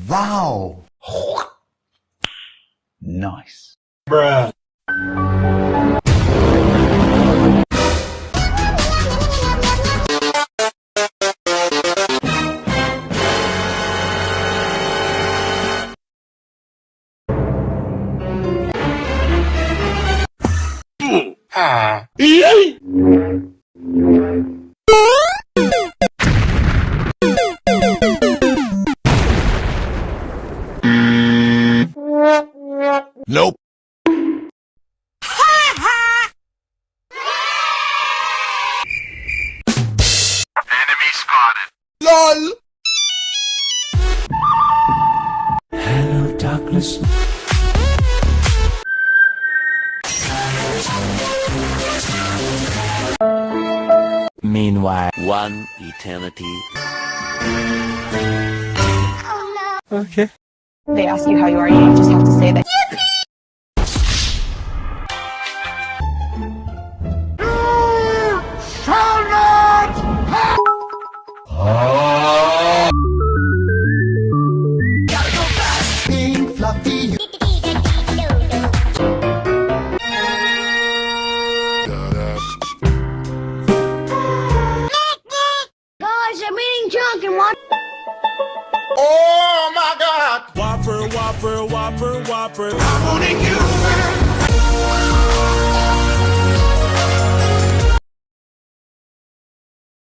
Wow. Nice. Bruh. Nope. Enemy spotted. LOL. Hello, darkness. Meanwhile, one eternity. Okay. They ask you how you are, you just have to say that. Pink fluffy. Guys, I'm eating junk and want. Oh my God. Whopper, whopper, whopper, whopper. I wanna you.